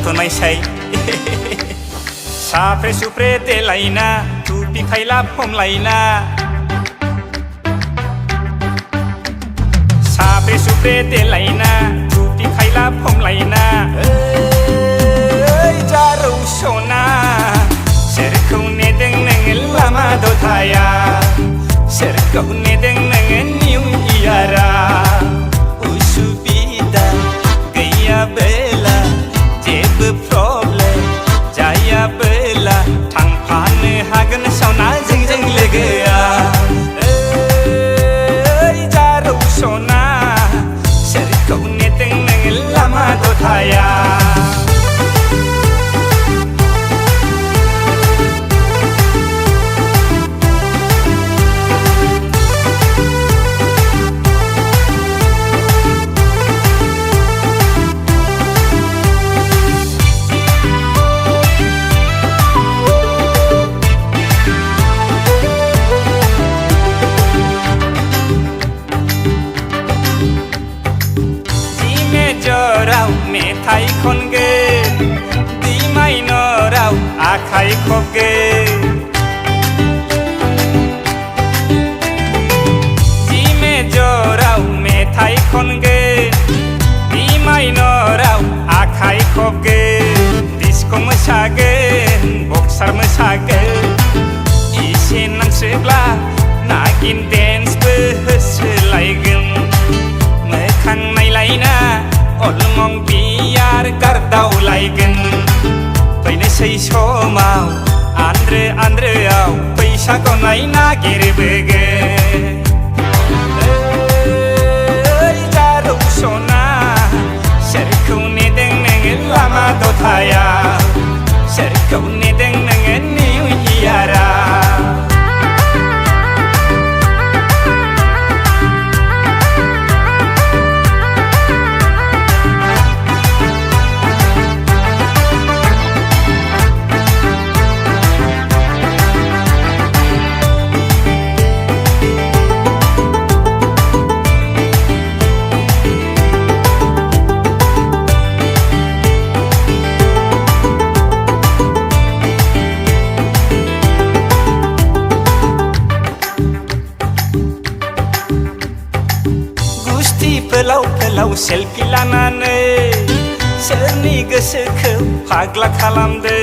to naisai Sapre supre te laina tupi khaila phom laina Sapre supre te laina tupi khaila phom laina ơi jaro sona serkau ne deng neng lama do thaya serkau ne deng neng new iara usubida gaya bela jeb problem jaya bela thang phan hagan sauna jing jing legaya ơi jaro sona serkau ne deng neng lama do thaya Jorau me thai khon ge di mai no rau a khai khop ge di me jorau me thai khon ge di mai no rau a khai khop ge disco ma sa ge boxer ma sa ge ise nang sebla na kin dance be selai gen me khang nai lai na Olmong biar kardau laigen Paine sei somau Andre au Paisa konai nagir bege Ey jaro sona Serkau ne deng neng lama do thaya Serkau ne deng neng new iara Pelau selfie lanane Serni gosoखौ फाग्ला खालामदो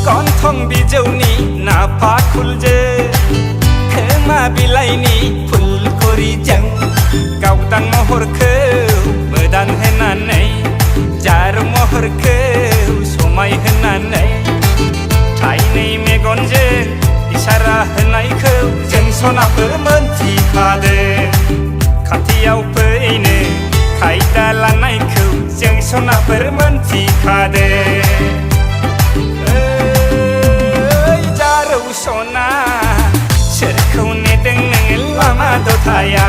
गन्थं बिजौनि नाफा खुलजो खोमा बिलाइनि फुलखरिजों गावदां महरखौ मोदान होनानै जारौ महरखौ समाय होनानै थाइनै मेगनजों इसारा होनायखौ जों सनाफोर मोनथिखादो खाथियाव फैनो खायदा लानायखौ जों सनाफोर मोनथिखादो ओइ जारौ सना सोरखौ नेदों नोङो लामा दथाया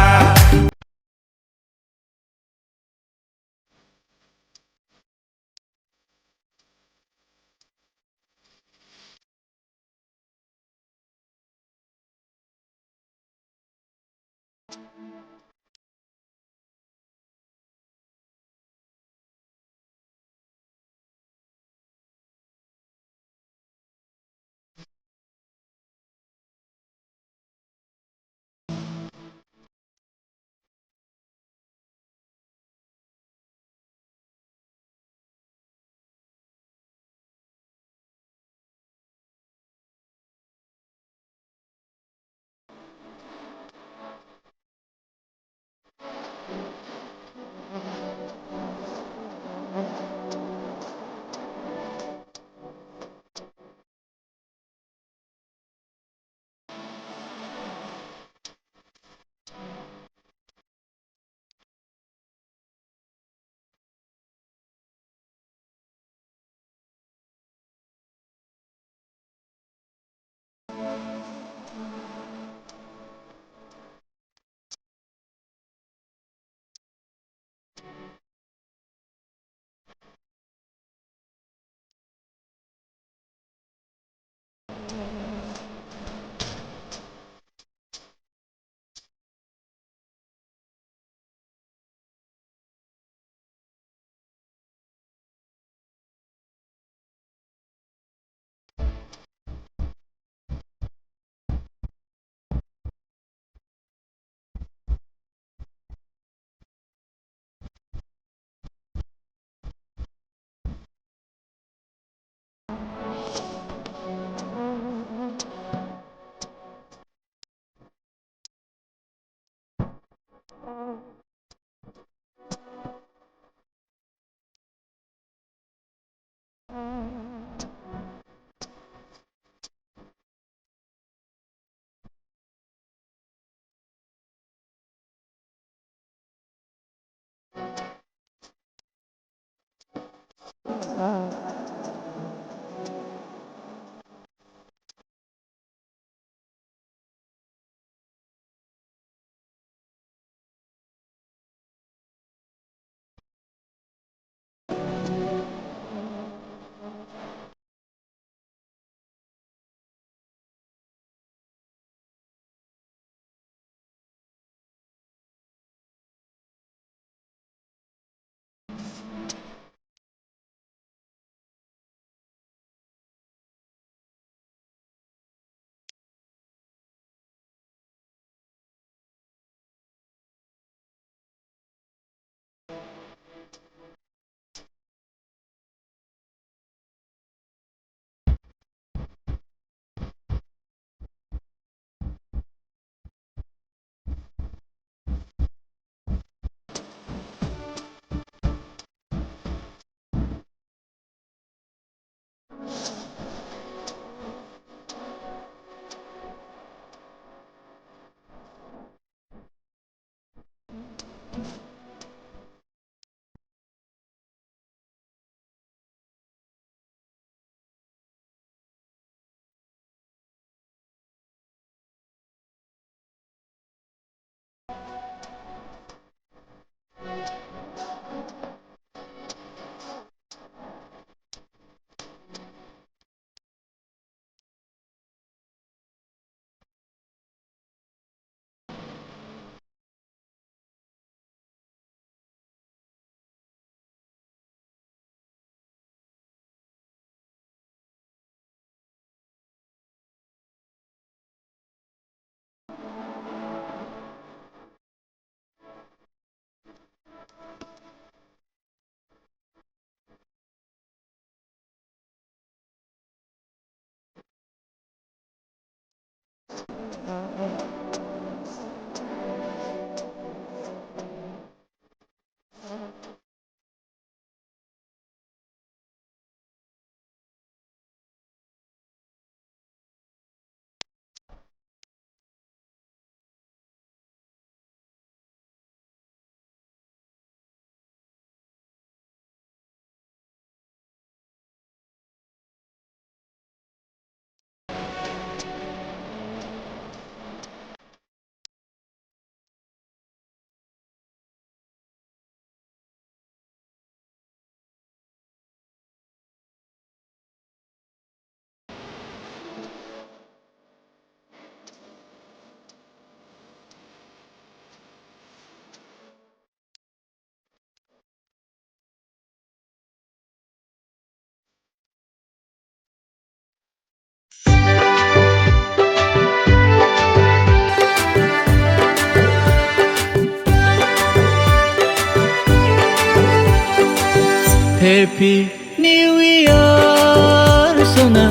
Happy New Year Sona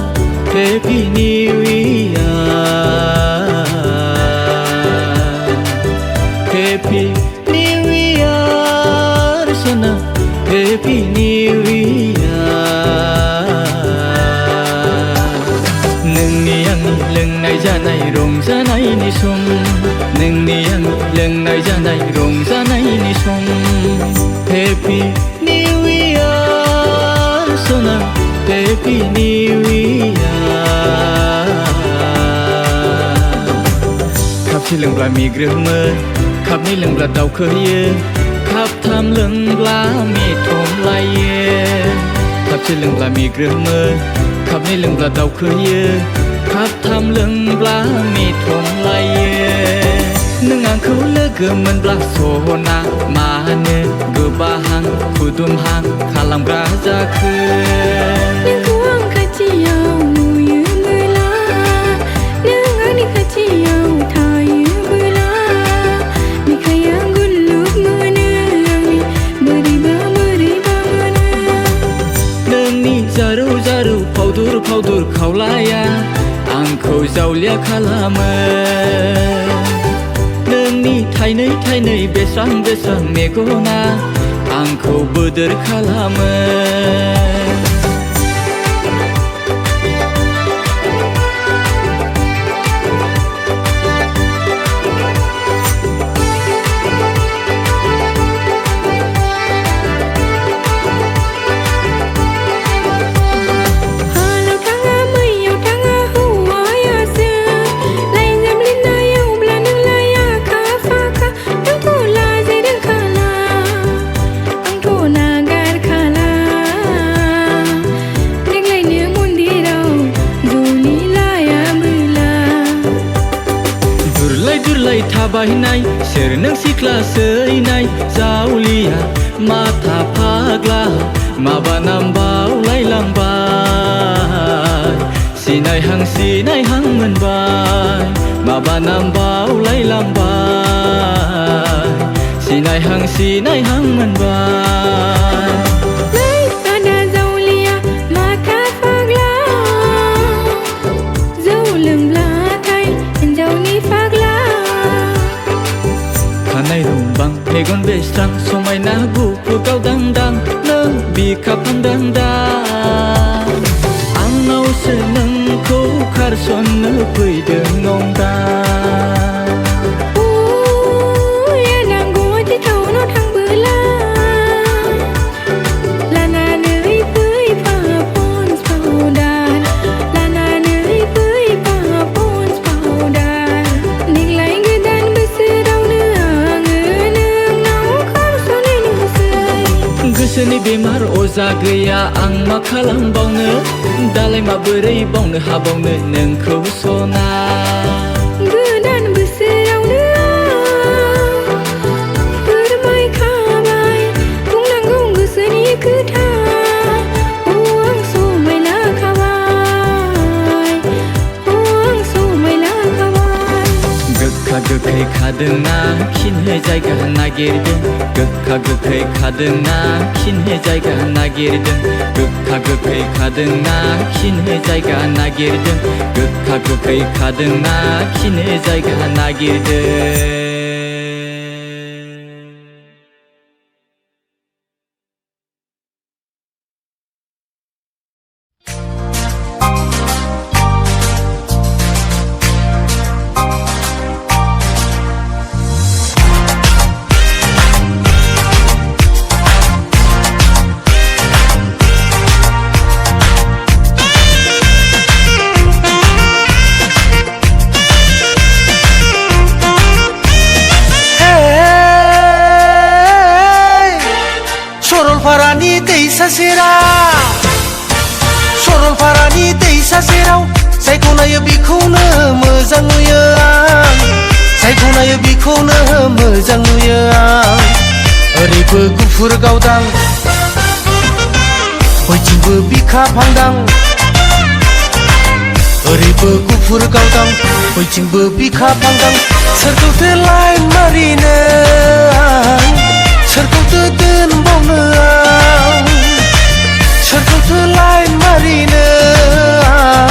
Happy New Year Happy New Year Sona Happy New Year नोंनि आंनि लोंनाय जानाय रंजानायनि सम नोंनि आंनि लोंनाय जानाय रंजानायनि सम Happy New Year Sona Happy New Year खाबसे लोंब्ला मिग्रोमो खाबनै लोंब्ला दावखोयो खाबथाम लोंब्ला मिथमलायो खाबसे लोंब्ला मिग्रोमो खाबनै लोंब्ला दावखोयो खाबथाम लोंब्ला मिथमलायो नों आंखौ लोगो मोनब्ला सना मानो गोबाहां खुदुमहां खालामग्रा जाखो नोंखौ आं खाथियाव नुयोबोला नों आंनि खाथियाव थायोबोला बिखाया गुलुब मोनो आंनि बोरैबा बोरैबा मोनो नोंनि जारौ जारौ फावदुर फावदुर खावलाया आंखौ जावलिया खालामो नोंनि थाइनै थाइनै बेस्रां बेस्रां मेगना आंखौ बोदोर खालामो थाबायनाय सोर नों सिख्ला सैनाय जावलिया माथा फाग्ला माबा नाम बावलायलांबाय सिनायहां मोनबाय माबा नाम बावलायलांबाय सिनायहां मोनबाय खानाय रुंबां मेगन बेस्रां समायना गुफुर गावदांदां नों बिखा फान्दांदां आंनावसो नोंखौ खारसननो फैदों नंदां गोसोनि बेमार अजा गैया आं मा खालामबावनो दालाय माबोरै बावनो हाबावनो नोंखौ सना गोदान बोसोरावनो फोरमायखाबाय बुंनांगौ गोसोनि खोथा आं समायलाखाबाय आं समायलाखाबाय गोखा गोखै खादोंना खिन्हे जायगा नागिरदों गोखा गोखै खादोंना खिन्हे जायगा नागिरदों गोखा गोखै खादोंना खिन्हे जायगा नागिरदों गोखा गोखै खादोंना खिन्हे जायगा नागिरदों सरलपारानि दैसा सेराव जायखौ नायो बेखौनो मोजां नुयो आं जायखौ नायो बेखौनो मोजां नुयो आं ओरैबो गुफुर गावदां बैथिंबो बिखा फांदां ओरैबो गुफुर गावदां बैथिंबो बिखा फांदां सोरखौथो लाइन मारिनो आं सोरखौथो दोनबावनो आं सोरखौथो लाइन मारिनो आं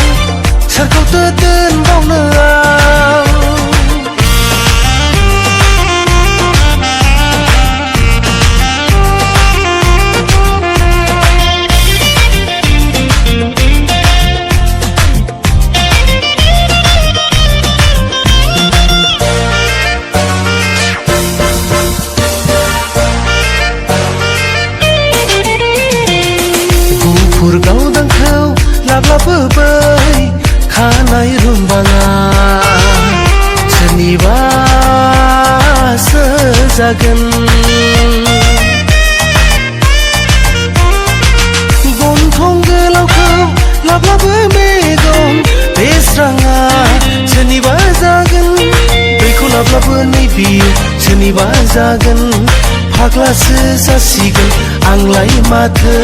सोरखौथो दोनबावनो आं गुफुर गावदांखौ लाब्लाबोबै खानाय रुमबाङा सोरनिबासो जागोन गन्थं गोलावखौ लाब्लाबो मेगन बेस्राङा सोरनिबा जागोन दैखौ लाब्लाबो नैबेयो सोरनिबा जागोन फाग्लासो जासिगोन आंलाय माथो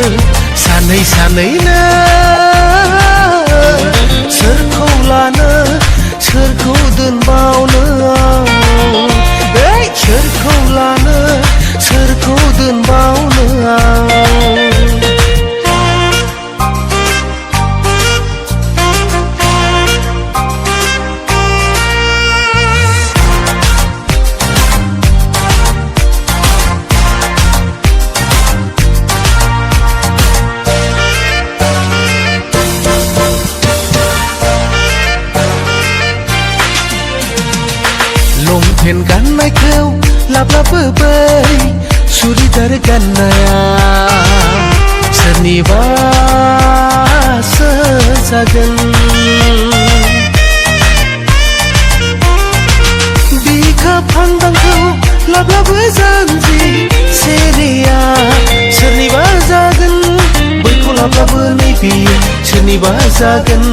सानै सानैनो सोरखौ लानो सोरखौ दोनबावनो आं सोरखौ लानो सोरखौ दोनबावनो आं लंपेन्ट गाननायखौ लाब्लाबोबै सुरिदार गाननाया सोरनिबासो जागोन बिखा फान्दांखौ लाब्लाबो जानजि सेरेया सोरनिबा जागोन बैखौ लाब्लाबो नैबेयो सोरनिबा जागोन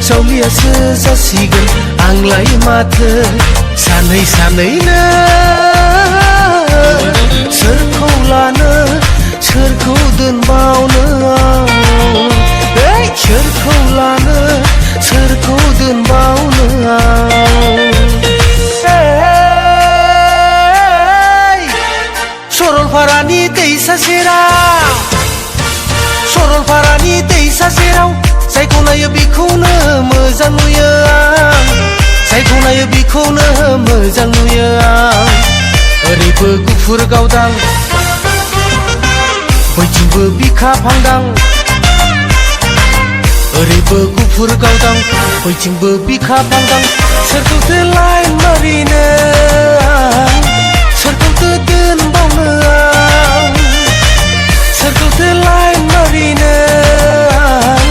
जावलियासो जासिगोन आंलाय माथो सानै सानैनो सोरखौ लानो सोरखौ दोनबावनो आं सोरखौ लानो सोरखौ दोनबावनो आं सरलपारानि दैसा सेराव सरलपारानि दैसा सेराव जायखौ नायो बेखौनो मोजां नुयो आं जायखौ नायो बेखौनो मोजां नुयो आं ओरैबो गुफुर गावदां बैथिंबो बिखा फांदां ओरैबो गुफुर गावदां बैथिंबो बिखा फांदां सोरखौथो लाइन मारिनो आं सोरखौथो दोनबावनो आं सोरखौथो लाइन मारिनो आं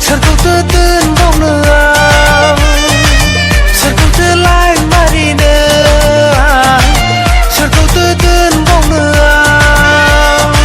सोरखौथो दोनबावनो आं सोरखौथो लाइन मारिनो आं सोरखौथो दोनबावनो आं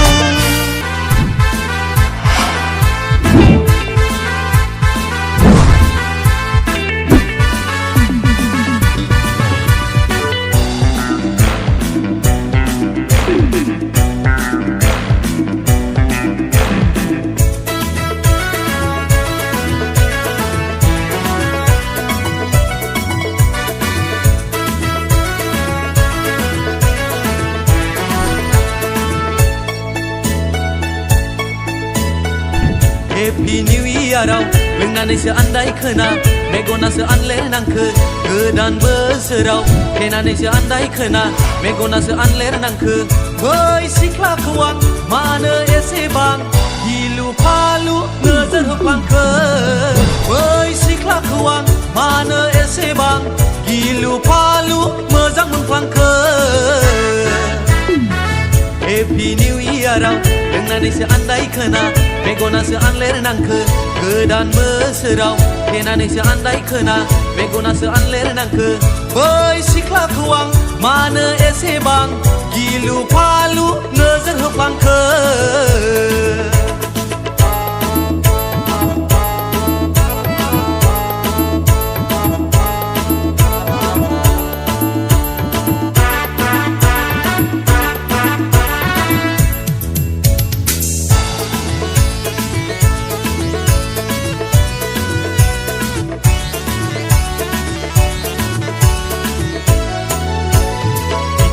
हेपि निउ इयाराव लोंनानैसो आन्दाय खोना मेगनासो आनलेर नांखो गोदान बोसोराव फेनानैसो आन्दाय खोना मेगनासो आनलेर नांखो बै सिख्लाखौ आं मानो एसेबां गिलु फालु नोजोर होफ्लांखो बै सिख्लाखौ आं मानो एसेबां गिलु फालु मोजां मोनफ्लांखो हेपि निउ इयाराव लोंनानैसो आन्दाय खोना मेगनासो आनलेर नांखो गोदान बोसोराव फेनानैसो आन्दाय खोना मेगनासो आनलेर नांखो बै सिख्लाखौ आं मानो एसेबां गिलु फालु नोजोर होफ्लांखो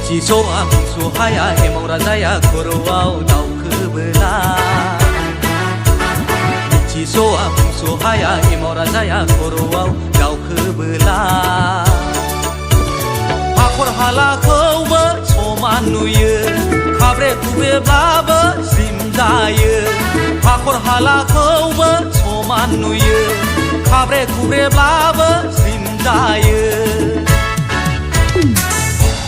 जिस'आं सहाया हेमावरा जाया खर'आव दावखोबोला स'आ बुंस' हाया एमाव राजाया खर'आव दावखोबोला हाखर हालाखौबो समान नुयो खाब्रे खुब्रेब्लाबो स्लिम जायो हाखर हालाखौबो समान नुयो खाब्रे खुब्रेब्लाबो स्लिम जायो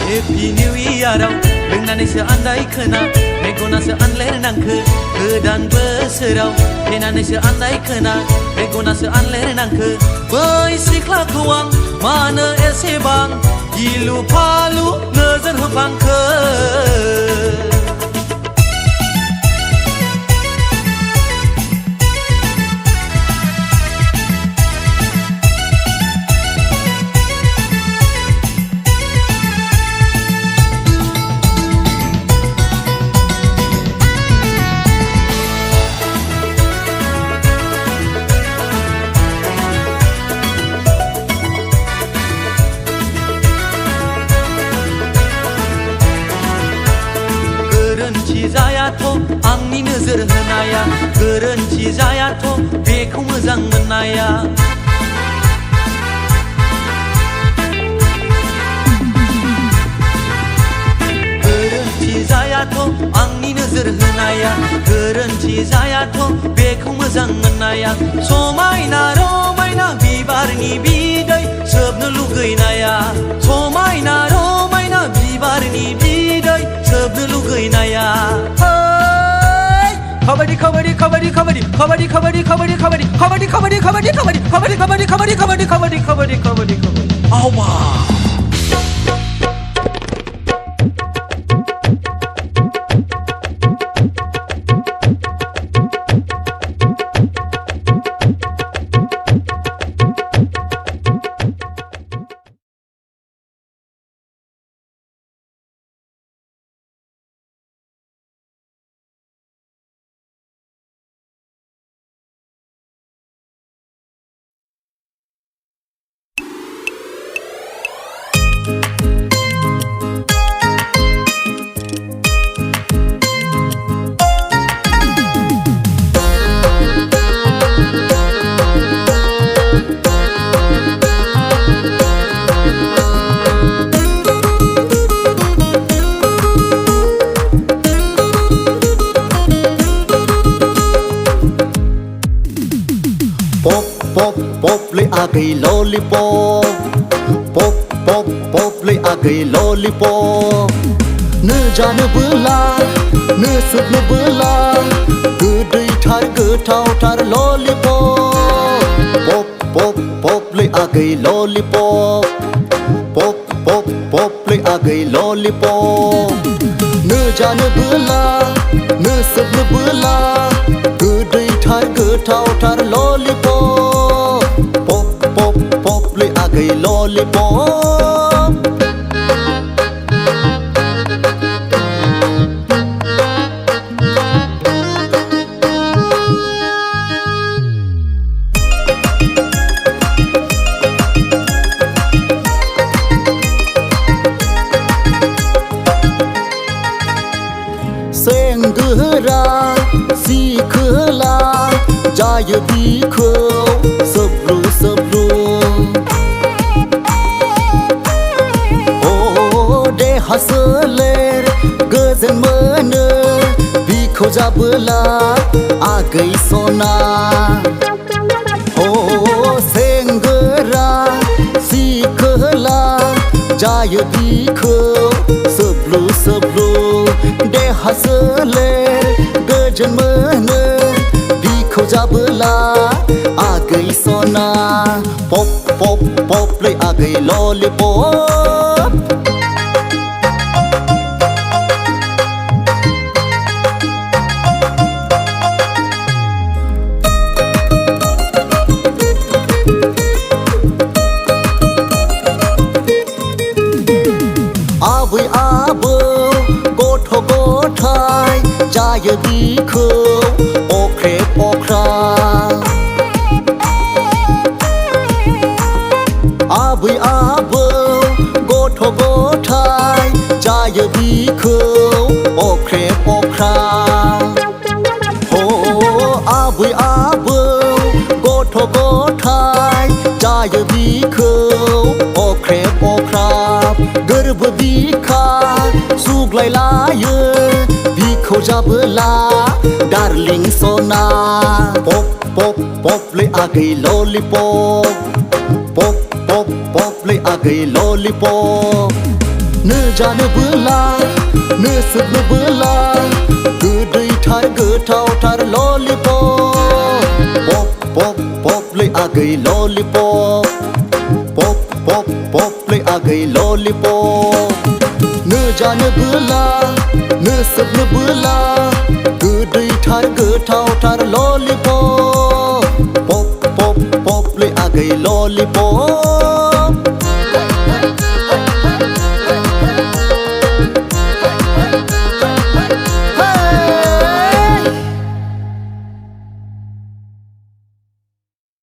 हेपि निउ इयाराव लोंनानैसो आन्दाय खोना मेगनासो आनलेर नांखो गोदान बोसोराव फेनानैसो आन्दाय खोना मेगनासो आनलेर नांखो बै सिख्लाखौ आं मानो एसेबां गिलु फालु नोजोर होफ्लांखो गोरोन्थि जायाथ' आंनि नोजोर होनाया गोरोन्थि जायाथ' बेखौ मोजां मोननाया गोरोन्थि जायाथ' आंनि नोजोर होनाया गोरोन्थि जायाथ' बेखौ मोजां मोननाया समायना रमायना बिबारनि बिदै सोबनो लुगैनाया समायना रमायना बिबारनि बिदै सोबनो लुगैनाया Kabaddi kabaddi kabaddi kabaddi kabaddi kabaddi kabaddi kabaddi kabaddi kabaddi kabaddi kabaddi kabaddi kabaddi kabaddi kabaddi kabaddi kabaddi kabaddi kabaddi Awa आ गई लॉलीपॉप पॉप पॉप पॉप ले आ गई लॉलीपॉप नो जानोबोला नो सोबनोबोला गोदै थार गोथावथार लॉलीपॉप पॉप पॉप पॉप ले आ गई लॉलीपॉप पॉप पॉप पॉप ले आ गई लॉलीपॉप नो जानोबोला नो सोबनोबोला गोदै थार गोथावथार लॉलीपॉप पॉप पॉप पॉप ले आ गई लॉलीपॉप सेंग्रा सिखोला जायो बिखौ सोब्रु सोब्रु अ देहा सोलेर गोजोन मोनो बिखौ जाबोला आगै सना अ सेंग्रा सिखोला जायो बिखौ सोब्रु सोब्रु देहा सोलेर गोजोन मोनो बिखौ जाबोला आगै सना पप पप पप ले आगै लॉलीपॉप आबै आबौ गथ' गथाय जायो बिखौ अख्रे पख्रा आबै आबौ गथ' गथाय जायो बिखौ अख्रे पख्रा अ आबै आबौ जाबोला डार्लिं सना पप पप पप ले आगै ललिपप पप पप पप ले आगै ललिपप नो जानोबोला नो सोबनोबोला गोदैथार गोथावथार ललिपप पप पप पप ले आगै ललिपप पप पप पप ले आगै ललिपप नो जानोबोला नो सोबनोबोला गोदैथार गोथावथार ललिपप पप पप पप ले आगै ललिपप